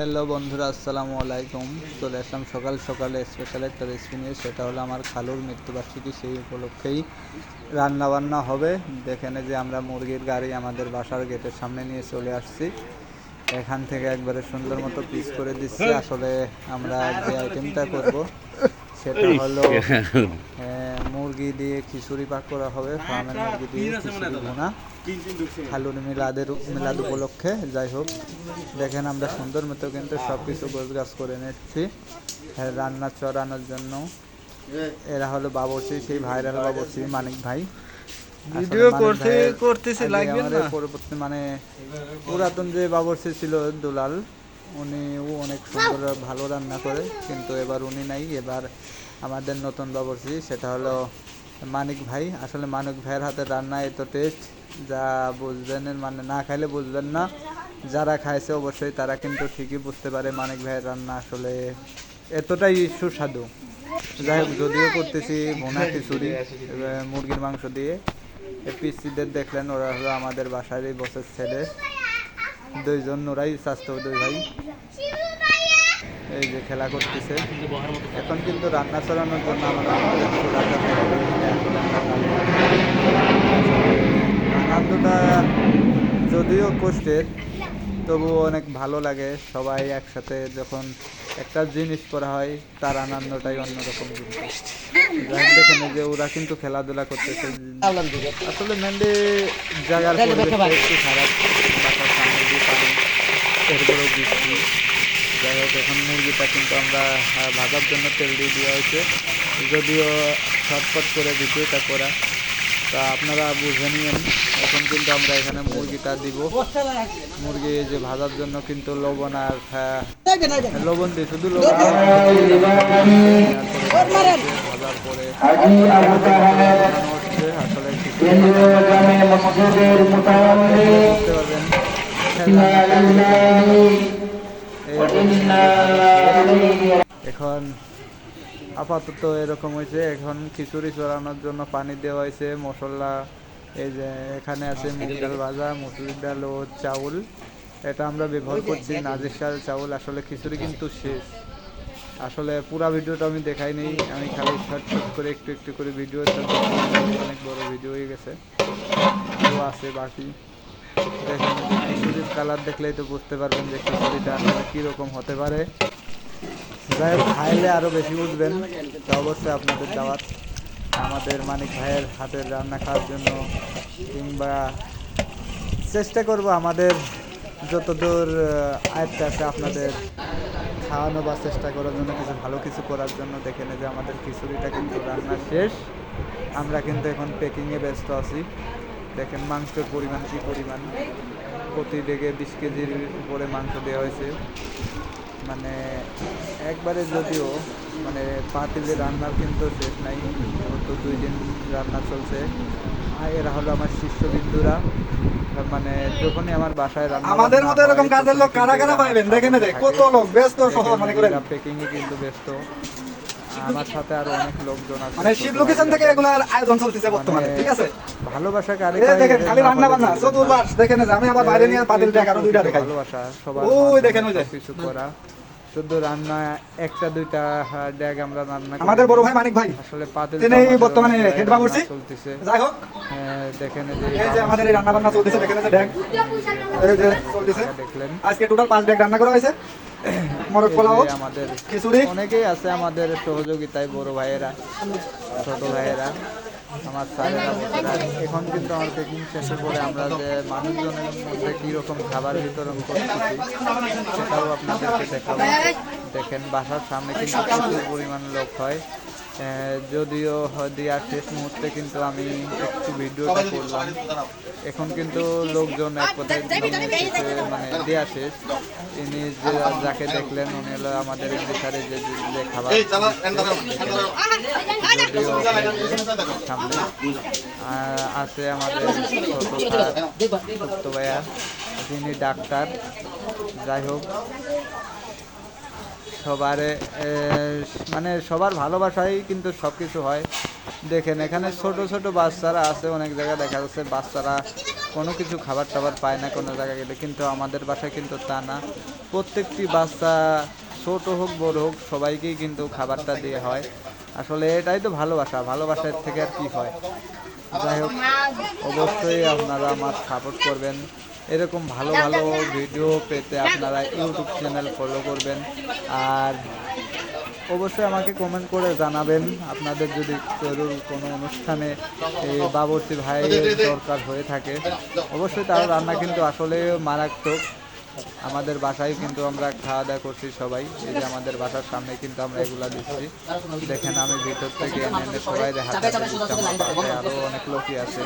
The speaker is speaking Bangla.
হ্যালো বন্ধুরা, আসসালামু আলাইকুম। চলে আসলাম সকাল সকালে স্পেশাল একটা রেসিপি নিয়ে। সেটা হলো আমার খালুর মৃত্যুবার্ষিকী, সেই উপলক্ষেই রান্না বান্না হবে। দেখেন যে আমরা মুরগির গাড়ি আমাদের বাসার গেটের সামনে নিয়ে চলে আসছি। এখান থেকে একবারে সুন্দর মতো পিস করে দিচ্ছি। আসলে আমরা যে আইটেমটা করব সেটা হলো মুরগি দিয়ে খিচুড়ি পাক করা হবে। ফার্মের মুরগি দিয়ে খিচুড়ি ভুনা খালুর মিলাদ উপলক্ষে। যাই হোক, দেখেন আমরা সুন্দর মতো কিন্তু সব কিছু গোছগাছ করে নিচ্ছি রান্না চড়ানোর জন্য। এরা হলো বাবুর্চি, সেই ভাইরাল বাবুর্চি মানিক ভাই। ভিডিও করতেছি লাগবে না। পরবর্তী পুরাতন যে বাবুর্চি ছিল দুলাল, ও অনেক সুন্দর ভালো রান্না করে, কিন্তু এবার উনি নাই। এবার আমাদের নতুন বাবুর্চি, সেটা হলো মানিক ভাই। আসলে মানিক ভাইয়ের হাতের রান্না এত টেস্ট, যা বুঝবেন, না খাইলে বুঝবেন না। যারা খাইছে অবশ্যই তারা কিন্তু ঠিকই বুঝতে পারে মানিক ভাইয়ের রান্না আসলে এতটাই সুস্বাদু। যাই হোক, যদিও করতেছি ভুনা খিচুড়ি মুরগির মাংস দিয়ে। পিসিদের দেখলেন, ওরা হলো আমাদের বাসারই বসের ছেলে দুইজন, ওরাই স্বাস্থ্য দুই ভাই। এই যে খেলা করতেছে। এখন কিন্তু রান্না চালানোর জন্য আনন্দটা যদিও কষ্টের, তবুও অনেক ভালো লাগে। সবাই একসাথে যখন একটা জিনিস করা হয়, তার আনন্দটাই অন্যরকম। দেখেন যে ওরা কিন্তু খেলাধুলা করতেছে। আসলে মেনলি জায়গার পরিবেশ একটু খারাপ, বাসার সামনে দিয়ে পানি, এরপরেও বৃষ্টি। যাই হোক, এখন মুরগিটা কিন্তু আমরা ভাজার জন্য তেল দিয়ে দেওয়া হয়েছে, যদিও শর্টকাট করে ভিডিওটা করা, তা আপনারা বুঝে নিন। এখন কিন্তু আমরা এখানে মুরগিটা দিব। মুরগি যে ভাজার জন্য কিন্তু লবণ আর লবণ দিই, শুধু লবণ ভাজার পরে আসলে বুঝতে পারবেন। এখন আপাতত এরকম হয়েছে। এখন খিচুড়ি চড়ানোর জন্য পানি দেওয়া হয়েছে, মশলা। এই যে এখানে আছে মুগ ডাল ভাজা, মুসুরির ডাল ও চাউল। এটা আমরা ব্যবহার করছি নাজিরশাল চাউল। আসলে খিচুড়ি কিন্তু শেষ। আসলে পুরো ভিডিওটা আমি দেখাইনি, আমি খালি শর্ট করে একটু একটু করে ভিডিও, অনেক বড় ভিডিও হয়ে গেছে, আরও আছে বাকি। দেখেন খিচুড়ির কালার দেখলেই তো বুঝতে পারবেন যে খিচুড়িটা আসলে কীরকম হতে পারে। যাই হোক, খাইলে আরও বেশি বুঝবেন। তো অবশ্যই আপনাদের দাওয়াত আমাদের মানিক ভাইয়ের হাতের রান্না খাওয়ার জন্য, কিংবা চেষ্টা করব আমাদের যতদূর আয়ত্তে আছে আপনাদের খাওয়ানো বা চেষ্টা করার জন্য, কিছু ভালো কিছু করার জন্য। দেখেন যে আমাদের খিচুড়িটা কিন্তু রান্না শেষ, আমরা কিন্তু এখন প্যাকিংয়ে ব্যস্ত আছি। দেখেন মাংসের পরিমাণ কী পরিমাণ, প্রতি ডেগে 20 কেজির উপরে মাংস দেওয়া হয়েছে। মানে একবারে, যদিও পাতিলে রান্নার কিন্তু শেষ নাই, তো 2 দিন রান্না চলছে। আর এরা হলো আমার শিষ্যবিন্দুরা। যখনই আমার বাসায় রান্না, আমাদের মতো এরকম কাজের লোক কারা কারা পাইবেন, দেখেন কত লোক ব্যস্ত, প্যাকিংয়ে কিন্তু ব্যস্ত। আমার সাথে আরো অনেক লোকজন আছে, শীত লোকেশন থেকে এগুলার আয়োজন চলতেছে বর্তমানে। ঠিক আছে, ভালোবাসা দেখেন খালি রান্না বান্না চতুর্মাস। দেখেন আমি আবার বাইরে নিয়ে পাতিল দেখ আরো 2টা দেখাই। ভালোবাসা সবার, ওই দেখেন ওই যে কিছু করা, শুধু রান্না একটা দুইটা ড্যাগ আমরা রান্না করি। আমাদের বড় ভাই মানিক ভাই আসলে পাতিল তিনি বর্তমানে হেড বাবুর্চি চলতেছে। যাই হোক, দেখেন এই যে আমাদের এই রান্না বান্না চলতেছে। দেখেন এই যে ড্যাগ এই যে চলতেছে। দেখলেন আজকে টোটাল 5 ড্যাগ রান্না করা হয়েছে। মরক পোলাও, আমাদের খিচুড়ি, অনেকেই আছে আমাদের সহযোগিতায়, বড় ভাইয়েরা, ছোট ভাইয়েরা, আমার স্যারেরা। এখন কিন্তু আমার প্যাকিং শেষের পরে আমরা যে মানুষজনের মধ্যে কীরকম খাবার বিতরণ করতেছি সেটাও আপনাদেরকে দেখাবো। দেখেন বাসার সামনে কিন্তু প্রচুর পরিমাণ লোক হয়। যদিও দেওয়ার শেষ মুহূর্তে কিন্তু আমি একটু ভিডিওটা করলাম। এখন কিন্তু লোকজন এক কথায় দেওয়া শেষ। ইনি যাকে দেখলেন উনি হলো আমাদের এখানে যে খাবার সামনে আছে আমাদের ছোট্ট ভাইয়া, যিনি ডাক্তার। যাই হোক, সবার ভালোবাসাই কিন্তু সব কিছু হয়। দেখেন এখানে ছোট ছোট বাচ্চারা আছে, অনেক জায়গায় দেখা যাচ্ছে বাচ্চারা কোনো কিছু খাবার টাবার পায় না কোনো জায়গায় গেলে, কিন্তু আমাদের বাসায় কিন্তু তা না। প্রত্যেকটি বাচ্চা ছোট হোক বড় হোক সবাইকেই কিন্তু খাবারটা দেওয়া হয়। আসলে এটাই তো ভালোবাসা, ভালোবাসার থেকে আর কি হয়। যাই হোক, অবশ্যই আপনারা আমার সাপোর্ট করবেন। এরকম ভালো ভালো ভিডিও পেতে আপনারা ইউটিউব চ্যানেল ফলো করবেন। আর অবশ্যই আমাকে কমেন্ট করে জানাবেন আপনাদের যদি কোনো অনুষ্ঠানে এই বাবুর্চি ভাইয়ের দরকার হয়ে থাকে। অবশ্যই তার রান্না কিন্তু আসলে মারাত্মক। আমাদের বাসায় কিন্তু আমরা খাওয়া দাওয়া করছি সবাই, এই যে আমাদের বাসার সামনে কিন্তু আমরা এগুলা দিচ্ছি। দেখেন আমি ভিতর থেকে এনে এনে সবাই দেখাতে, আমার পাশে আরও অনেক লোকই আছে।